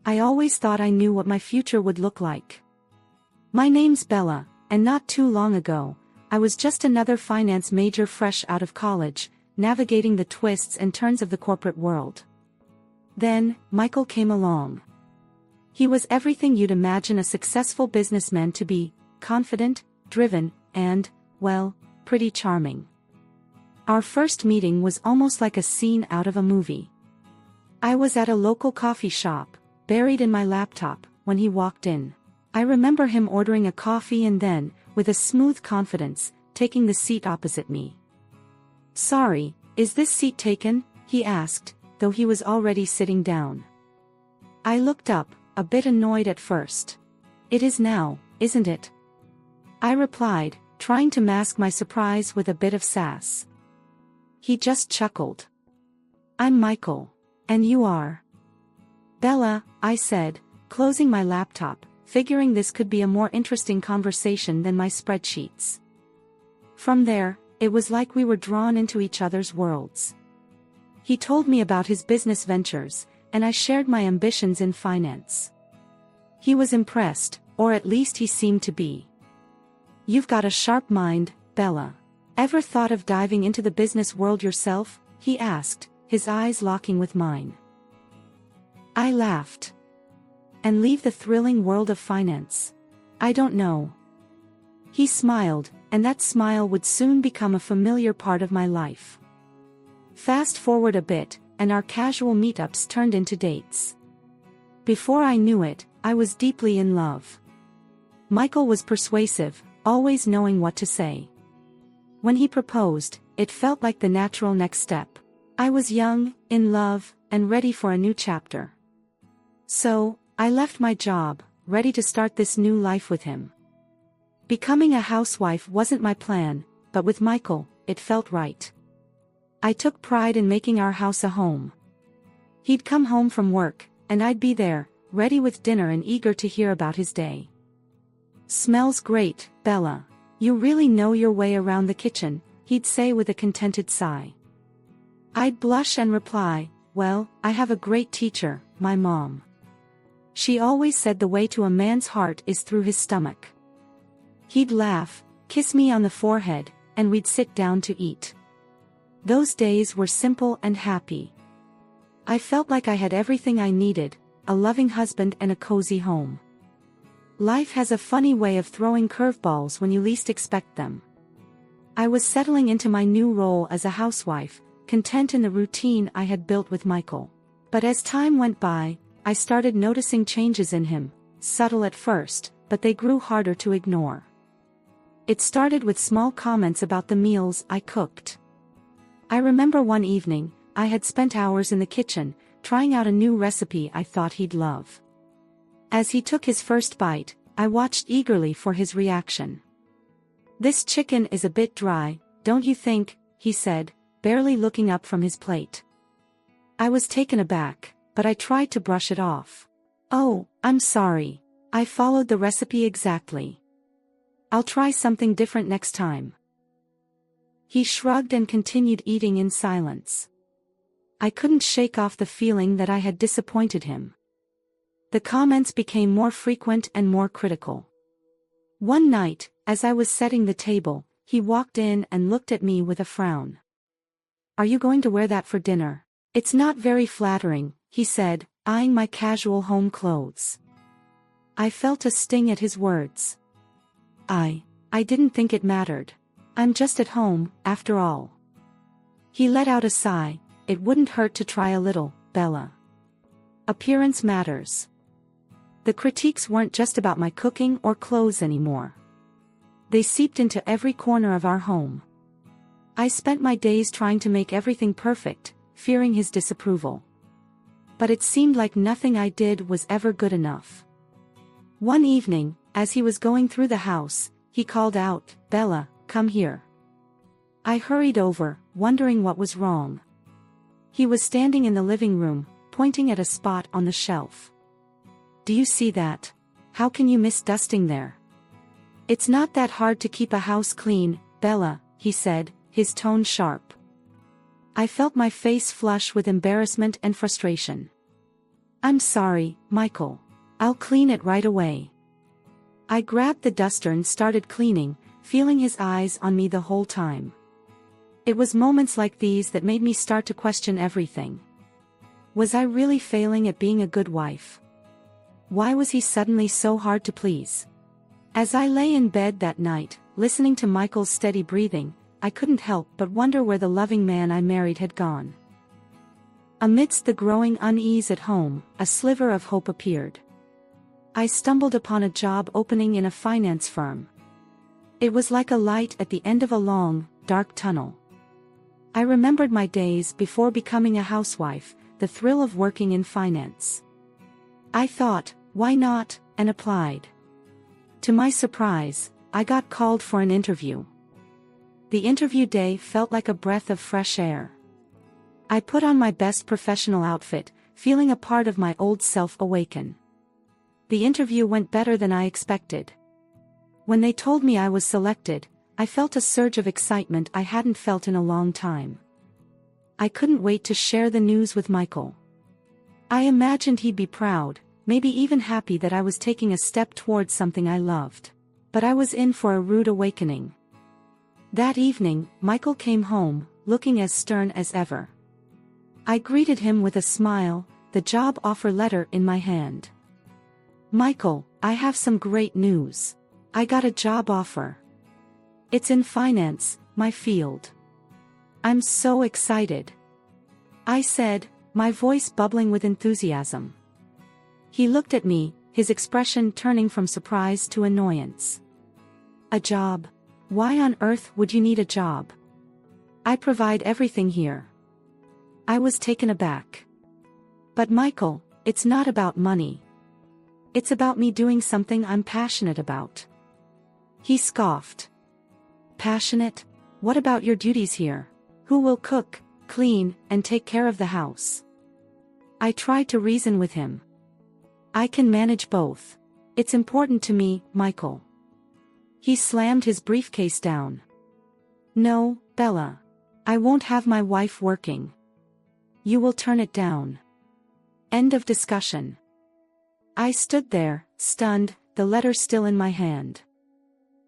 I always thought I knew what my future would look like. My name's Bella, and not too long ago, I was just another finance major fresh out of college, navigating the twists and turns of the corporate world. Then, Michael came along. He was everything you'd imagine a successful businessman to be: confident, driven, and, well, pretty charming. Our first meeting was almost like a scene out of a movie. I was at a local coffee shop, buried in my laptop, when he walked in. I remember him ordering a coffee and then, with a smooth confidence, taking the seat opposite me. "Sorry, is this seat taken?" he asked, though he was already sitting down. I looked up, a bit annoyed at first. "It is now, isn't it?" I replied, trying to mask my surprise with a bit of sass. He just chuckled. "I'm Michael. And you are?" "Bella," I said, closing my laptop, figuring this could be a more interesting conversation than my spreadsheets. From there, it was like we were drawn into each other's worlds. He told me about his business ventures, and I shared my ambitions in finance. He was impressed, or at least he seemed to be. "You've got a sharp mind, Bella. Ever thought of diving into the business world yourself?" he asked, his eyes locking with mine. I laughed. "And leave the thrilling world of finance? I don't know." He smiled, and that smile would soon become a familiar part of my life. Fast forward a bit, and our casual meetups turned into dates. Before I knew it, I was deeply in love. Michael was persuasive, always knowing what to say. When he proposed, it felt like the natural next step. I was young, in love, and ready for a new chapter. So, I left my job, ready to start this new life with him. Becoming a housewife wasn't my plan, but with Michael, it felt right. I took pride in making our house a home. He'd come home from work, and I'd be there, ready with dinner and eager to hear about his day. "Smells great, Bella. You really know your way around the kitchen," he'd say with a contented sigh. I'd blush and reply, "Well, I have a great teacher, my mom. She always said the way to a man's heart is through his stomach." He'd laugh, kiss me on the forehead, and we'd sit down to eat. Those days were simple and happy. I felt like I had everything I needed: a loving husband and a cozy home. Life has a funny way of throwing curveballs when you least expect them. I was settling into my new role as a housewife, content in the routine I had built with Michael. But as time went by, I started noticing changes in him, subtle at first, but they grew harder to ignore. It started with small comments about the meals I cooked. I remember one evening, I had spent hours in the kitchen, trying out a new recipe I thought he'd love. As he took his first bite, I watched eagerly for his reaction. "This chicken is a bit dry, don't you think?" he said, barely looking up from his plate. I was taken aback, but I tried to brush it off. "Oh, I'm sorry. I followed the recipe exactly. I'll try something different next time." He shrugged and continued eating in silence. I couldn't shake off the feeling that I had disappointed him. The comments became more frequent and more critical. One night, as I was setting the table, he walked in and looked at me with a frown. "Are you going to wear that for dinner? It's not very flattering," he said, eyeing my casual home clothes. I felt a sting at his words. I didn't think it mattered. I'm just at home, after all." He let out a sigh. "It wouldn't hurt to try a little, Bella. Appearance matters." The critiques weren't just about my cooking or clothes anymore. They seeped into every corner of our home. I spent my days trying to make everything perfect, fearing his disapproval. But it seemed like nothing I did was ever good enough. One evening, as he was going through the house, he called out, "Bella, come here." I hurried over, wondering what was wrong. He was standing in the living room, pointing at a spot on the shelf. "Do you see that? How can you miss dusting there? It's not that hard to keep a house clean, Bella," he said, his tone sharp. I felt my face flush with embarrassment and frustration. I'm sorry, Michael. I'll clean it right away. I grabbed the duster and started cleaning, feeling his eyes on me the whole time. It was moments like these that made me start to question everything. Was I really failing at being a good wife? Why was he suddenly so hard to please? As I lay in bed that night, listening to Michael's steady breathing, I couldn't help but wonder where the loving man I married had gone. Amidst the growing unease at home, a sliver of hope appeared. I stumbled upon a job opening in a finance firm. It was like a light at the end of a long, dark tunnel. I remembered my days before becoming a housewife, the thrill of working in finance. I thought, why not, and applied. To my surprise, I got called for an interview. The interview day felt like a breath of fresh air. I put on my best professional outfit, feeling a part of my old self awaken. The interview went better than I expected. When they told me I was selected, I felt a surge of excitement I hadn't felt in a long time. I couldn't wait to share the news with Michael. I imagined he'd be proud, maybe even happy that I was taking a step towards something I loved. But I was in for a rude awakening. That evening, Michael came home, looking as stern as ever. I greeted him with a smile, the job offer letter in my hand. Michael, I have some great news. I got a job offer. It's in finance, my field. I'm so excited. I said, my voice bubbling with enthusiasm. He looked at me, his expression turning from surprise to annoyance. A job? Why on earth would you need a job? I provide everything here. I was taken aback. But Michael, it's not about money. It's about me doing something I'm passionate about. He scoffed. Passionate? What about your duties here? Who will cook, clean, and take care of the house? I tried to reason with him. I can manage both. It's important to me, Michael. He slammed his briefcase down. No, Bella. I won't have my wife working. You will turn it down. End of discussion. I stood there, stunned, the letter still in my hand.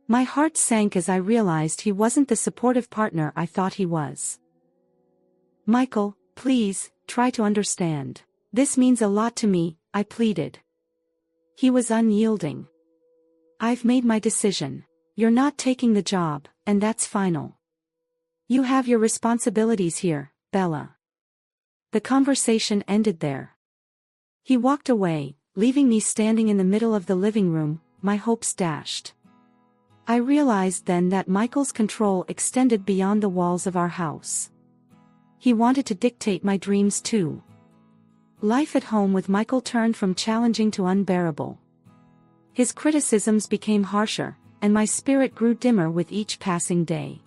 My heart sank as I realized he wasn't the supportive partner I thought he was. Michael, please, try to understand. This means a lot to me, I pleaded. He was unyielding. I've made my decision. You're not taking the job, and that's final. You have your responsibilities here, Bella. The conversation ended there. He walked away, leaving me standing in the middle of the living room, my hopes dashed. I realized then that Michael's control extended beyond the walls of our house. He wanted to dictate my dreams too. Life at home with Michael turned from challenging to unbearable. His criticisms became harsher, and my spirit grew dimmer with each passing day.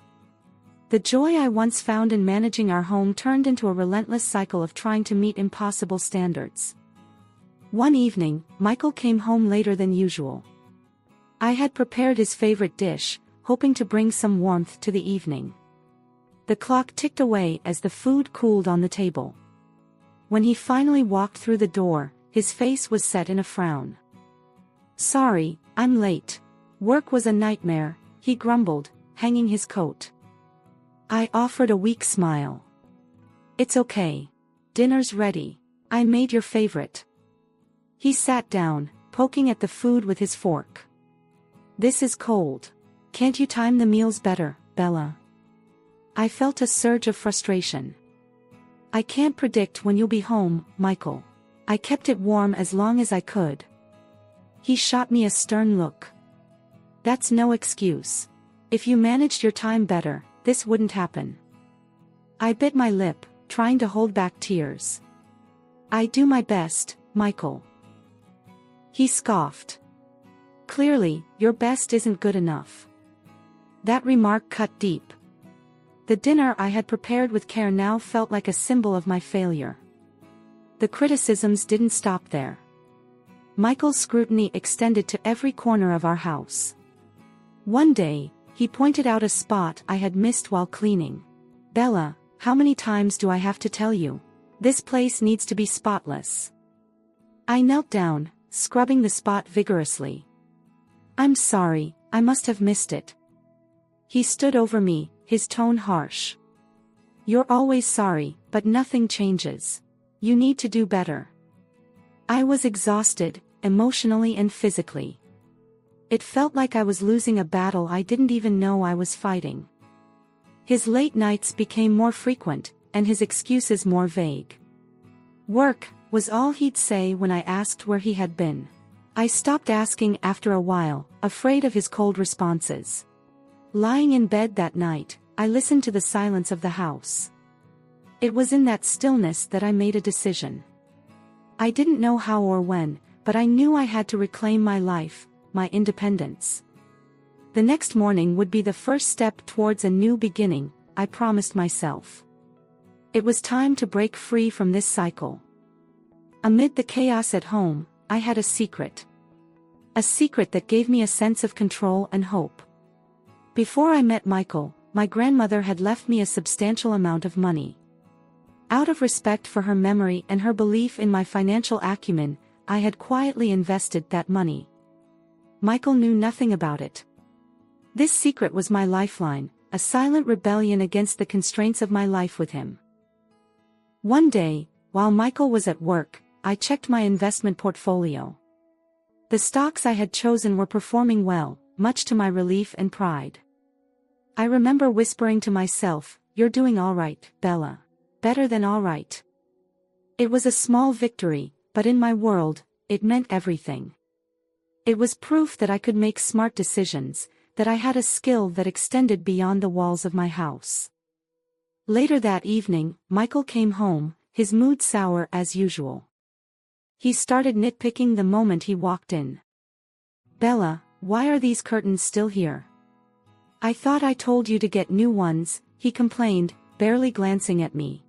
The joy I once found in managing our home turned into a relentless cycle of trying to meet impossible standards. One evening, Michael came home later than usual. I had prepared his favorite dish, hoping to bring some warmth to the evening. The clock ticked away as the food cooled on the table. When he finally walked through the door, his face was set in a frown. Sorry, I'm late. Work was a nightmare, he grumbled, hanging his coat. I offered a weak smile. It's okay. Dinner's ready. I made your favorite. He sat down, poking at the food with his fork. This is cold. Can't you time the meals better, Bella? I felt a surge of frustration. I can't predict when you'll be home, Michael. I kept it warm as long as I could. He shot me a stern look. That's no excuse. If you managed your time better, this wouldn't happen. I bit my lip, trying to hold back tears. I do my best, Michael. He scoffed. Clearly, your best isn't good enough. That remark cut deep. The dinner I had prepared with care now felt like a symbol of my failure. The criticisms didn't stop there. Michael's scrutiny extended to every corner of our house. One day, he pointed out a spot I had missed while cleaning. Bella, how many times do I have to tell you? This place needs to be spotless. I knelt down, scrubbing the spot vigorously. "I'm sorry, I must have missed it." He stood over me, his tone harsh. "You're always sorry, but nothing changes. You need to do better." I was exhausted, emotionally and physically. It felt like I was losing a battle I didn't even know I was fighting. His late nights became more frequent, and his excuses more vague. Work was all he'd say when I asked where he had been. I stopped asking after a while, afraid of his cold responses. Lying in bed that night, I listened to the silence of the house. It was in that stillness that I made a decision. I didn't know how or when, but I knew I had to reclaim my life, my independence. The next morning would be the first step towards a new beginning, I promised myself. It was time to break free from this cycle. Amid the chaos at home, I had a secret. A secret that gave me a sense of control and hope. Before I met Michael, my grandmother had left me a substantial amount of money. Out of respect for her memory and her belief in my financial acumen, I had quietly invested that money. Michael knew nothing about it. This secret was my lifeline, a silent rebellion against the constraints of my life with him. One day, while Michael was at work, I checked my investment portfolio. The stocks I had chosen were performing well, much to my relief and pride. I remember whispering to myself, "You're doing all right, Bella. Better than all right." It was a small victory, but in my world, it meant everything. It was proof that I could make smart decisions, that I had a skill that extended beyond the walls of my house. Later that evening, Michael came home, his mood sour as usual. He started nitpicking the moment he walked in. "Bella, why are these curtains still here?" "I thought I told you to get new ones," he complained, barely glancing at me.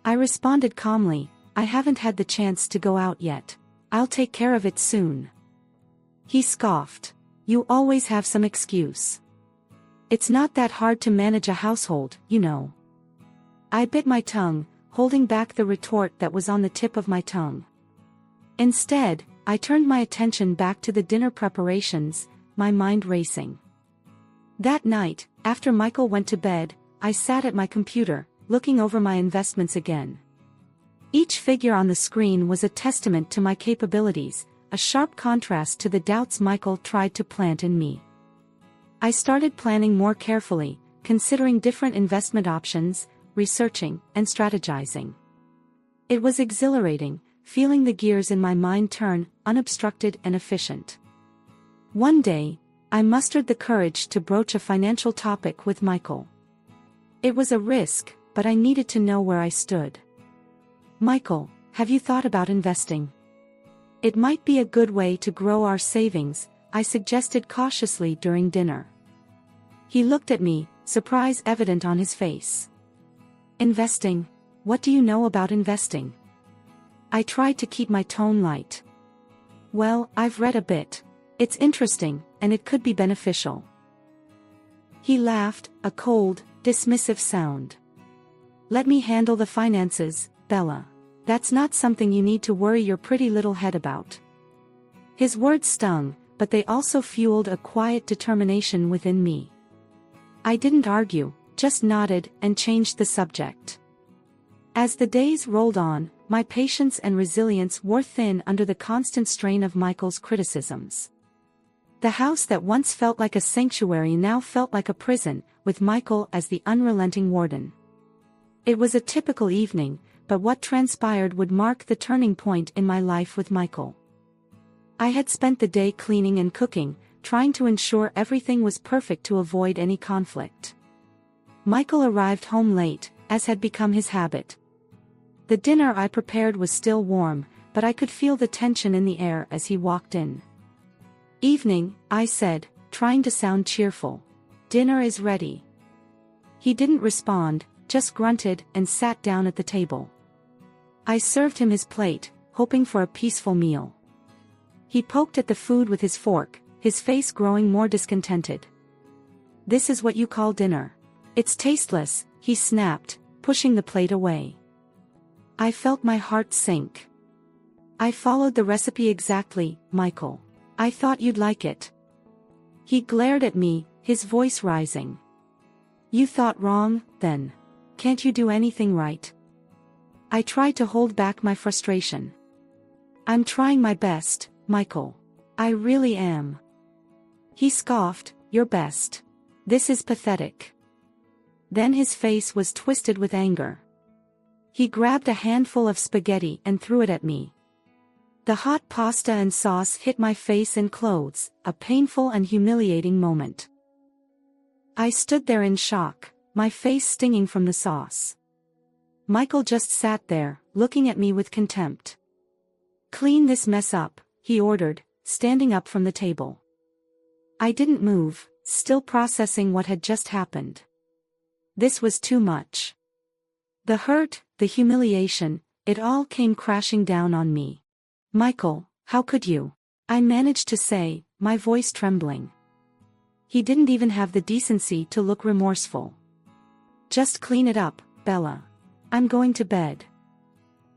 I responded calmly, "I haven't had the chance to go out yet. I'll take care of it soon." He scoffed. "You always have some excuse. It's not that hard to manage a household, you know." I bit my tongue, holding back the retort that was on the tip of my tongue. Instead, I turned my attention back to the dinner preparations, my mind racing. That night, after Michael went to bed, I sat at my computer, looking over my investments again. Each figure on the screen was a testament to my capabilities, a sharp contrast to the doubts Michael tried to plant in me. I started planning more carefully, considering different investment options, researching, and strategizing. It was exhilarating, feeling the gears in my mind turn, unobstructed and efficient. One day, I mustered the courage to broach a financial topic with Michael. It was a risk, but I needed to know where I stood. "Michael, have you thought about investing? It might be a good way to grow our savings," I suggested cautiously during dinner. He looked at me, surprise evident on his face. "Investing? What do you know about investing?" I tried to keep my tone light. "Well, I've read a bit. It's interesting, and it could be beneficial." He laughed, a cold, dismissive sound. "Let me handle the finances, Bella. That's not something you need to worry your pretty little head about." His words stung, but they also fueled a quiet determination within me. I didn't argue, just nodded and changed the subject. As the days rolled on, my patience and resilience wore thin under the constant strain of Michael's criticisms. The house that once felt like a sanctuary now felt like a prison, with Michael as the unrelenting warden. It was a typical evening, but what transpired would mark the turning point in my life with Michael. I had spent the day cleaning and cooking, trying to ensure everything was perfect to avoid any conflict. Michael arrived home late, as had become his habit. The dinner I prepared was still warm, but I could feel the tension in the air as he walked in. "Evening," I said, trying to sound cheerful. "Dinner is ready." He didn't respond, just grunted and sat down at the table. I served him his plate, hoping for a peaceful meal. He poked at the food with his fork, his face growing more discontented. "This is what you call dinner? It's tasteless," he snapped, pushing the plate away. I felt my heart sink. I followed the recipe exactly, Michael. I thought you'd like it. He glared at me, his voice rising. You thought wrong, then. Can't you do anything right? I tried to hold back my frustration. I'm trying my best, Michael. I really am. He scoffed, your best. This is pathetic. Then his face was twisted with anger. He grabbed a handful of spaghetti and threw it at me. The hot pasta and sauce hit my face and clothes, a painful and humiliating moment. I stood there in shock, my face stinging from the sauce. Michael just sat there, looking at me with contempt. Clean this mess up, he ordered, standing up from the table. I didn't move, still processing what had just happened. This was too much. The hurt, the humiliation, it all came crashing down on me. Michael, how could you? I managed to say, my voice trembling. He didn't even have the decency to look remorseful. Just clean it up, Bella. I'm going to bed.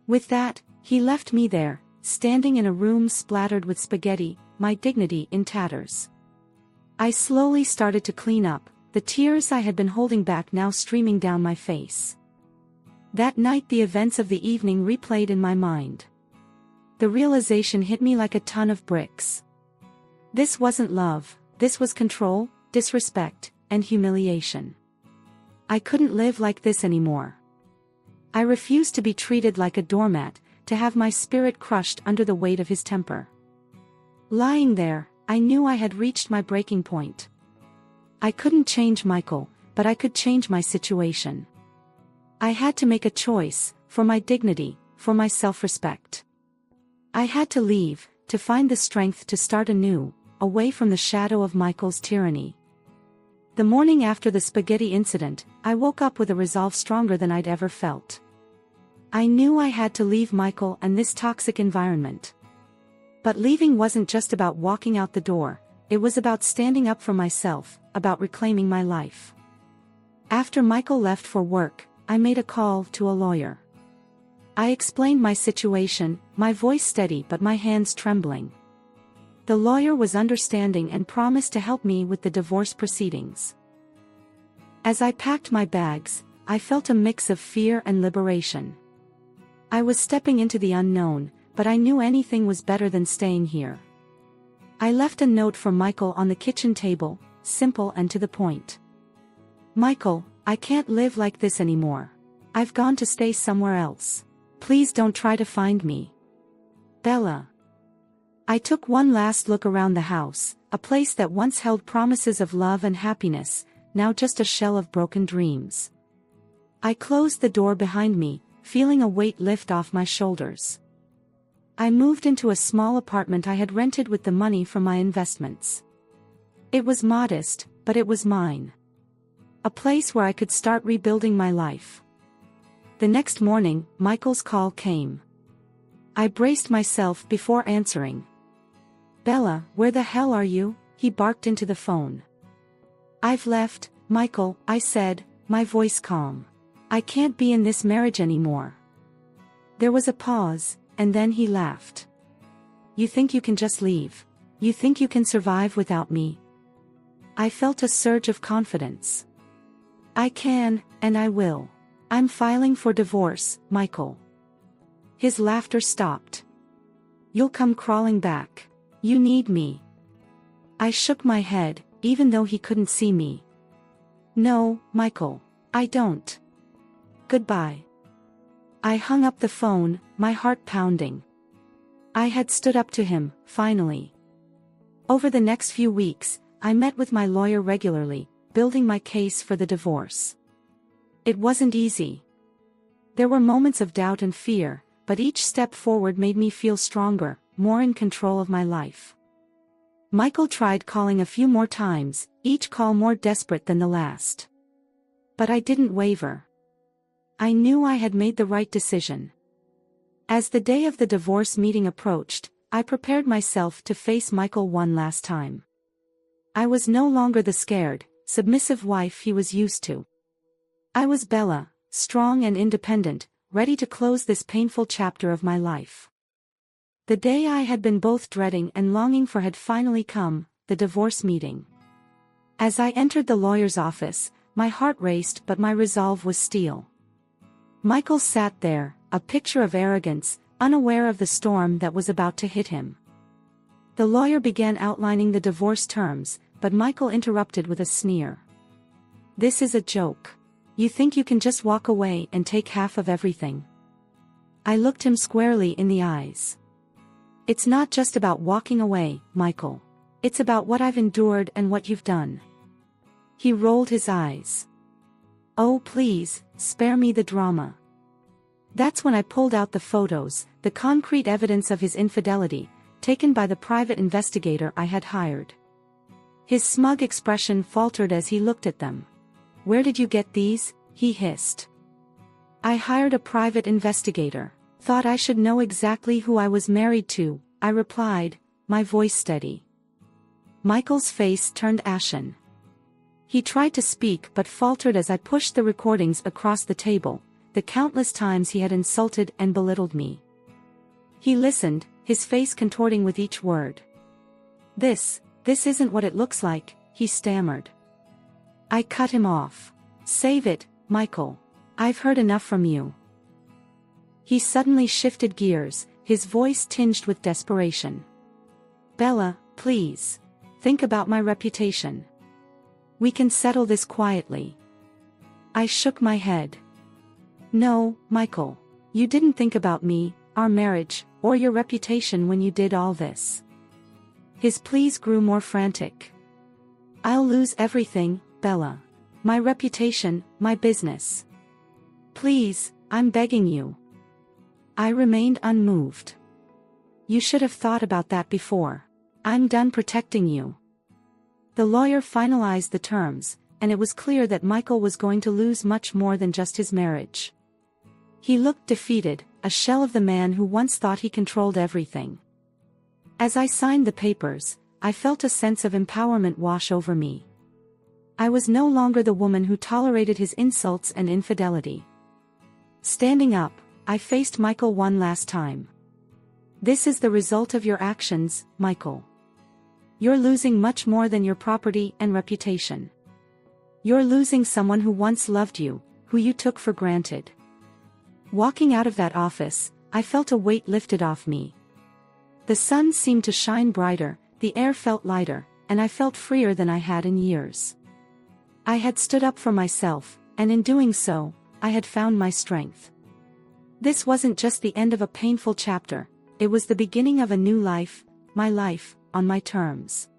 With that, he left me there, standing in a room splattered with spaghetti, my dignity in tatters. I slowly started to clean up, the tears I had been holding back now streaming down my face. That night the events of the evening replayed in my mind. The realization hit me like a ton of bricks. This wasn't love, this was control, disrespect, and humiliation. I couldn't live like this anymore. I refused to be treated like a doormat, to have my spirit crushed under the weight of his temper. Lying there, I knew I had reached my breaking point. I couldn't change Michael, but I could change my situation. I had to make a choice, for my dignity, for my self-respect. I had to leave, to find the strength to start anew, away from the shadow of Michael's tyranny. The morning after the spaghetti incident, I woke up with a resolve stronger than I'd ever felt. I knew I had to leave Michael and this toxic environment. But leaving wasn't just about walking out the door, it was about standing up for myself, about reclaiming my life. After Michael left for work, I made a call to a lawyer. I explained my situation, my voice steady but my hands trembling. The lawyer was understanding and promised to help me with the divorce proceedings. As I packed my bags, I felt a mix of fear and liberation. I was stepping into the unknown, but I knew anything was better than staying here. I left a note for Michael on the kitchen table, simple and to the point. Michael, I can't live like this anymore. I've gone to stay somewhere else. Please don't try to find me. Bella. I took one last look around the house, a place that once held promises of love and happiness, now just a shell of broken dreams. I closed the door behind me, feeling a weight lift off my shoulders. I moved into a small apartment I had rented with the money from my investments. It was modest, but it was mine. A place where I could start rebuilding my life. The next morning, Michael's call came. I braced myself before answering. Bella, where the hell are you? He barked into the phone. I've left, Michael, I said, my voice calm. I can't be in this marriage anymore. There was a pause, and then he laughed. You think you can just leave? You think you can survive without me? I felt a surge of confidence. I can, and I will. I'm filing for divorce, Michael. His laughter stopped. You'll come crawling back. You need me. I shook my head, even though he couldn't see me. No, Michael, I don't. Goodbye. I hung up the phone, my heart pounding. I had stood up to him, finally. Over the next few weeks, I met with my lawyer regularly, building my case for the divorce. It wasn't easy. There were moments of doubt and fear, but each step forward made me feel stronger, more in control of my life. Michael tried calling a few more times, each call more desperate than the last. But I didn't waver. I knew I had made the right decision. As the day of the divorce meeting approached, I prepared myself to face Michael one last time. I was no longer the scared, submissive wife he was used to. I was Bella, strong and independent, ready to close this painful chapter of my life. The day I had been both dreading and longing for had finally come, the divorce meeting. As I entered the lawyer's office, my heart raced but my resolve was steel. Michael sat there, a picture of arrogance, unaware of the storm that was about to hit him. The lawyer began outlining the divorce terms, but Michael interrupted with a sneer. "This is a joke. You think you can just walk away and take half of everything?" I looked him squarely in the eyes. "It's not just about walking away, Michael. It's about what I've endured and what you've done." He rolled his eyes. "Oh please, spare me the drama." That's when I pulled out the photos, the concrete evidence of his infidelity, taken by the private investigator I had hired. His smug expression faltered as he looked at them. "Where did you get these?" he hissed. "I hired a private investigator. Thought I should know exactly who I was married to," I replied, my voice steady. Michael's face turned ashen. He tried to speak but faltered as I pushed the recordings across the table, the countless times he had insulted and belittled me. He listened, his face contorting with each word. This isn't what it looks like," he stammered. I cut him off. "Save it, Michael. I've heard enough from you." He suddenly shifted gears, his voice tinged with desperation. "Bella, please. Think about my reputation. We can settle this quietly." I shook my head. "No, Michael. You didn't think about me, our marriage, or your reputation when you did all this." His pleas grew more frantic. "I'll lose everything, Bella. My reputation, my business. Please, I'm begging you." I remained unmoved. "You should have thought about that before. I'm done protecting you." The lawyer finalized the terms, and it was clear that Michael was going to lose much more than just his marriage. He looked defeated, a shell of the man who once thought he controlled everything. As I signed the papers, I felt a sense of empowerment wash over me. I was no longer the woman who tolerated his insults and infidelity. Standing up, I faced Michael one last time. "This is the result of your actions, Michael. You're losing much more than your property and reputation. You're losing someone who once loved you, who you took for granted." Walking out of that office, I felt a weight lifted off me. The sun seemed to shine brighter, the air felt lighter, and I felt freer than I had in years. I had stood up for myself, and in doing so, I had found my strength. This wasn't just the end of a painful chapter, it was the beginning of a new life, my life, on my terms.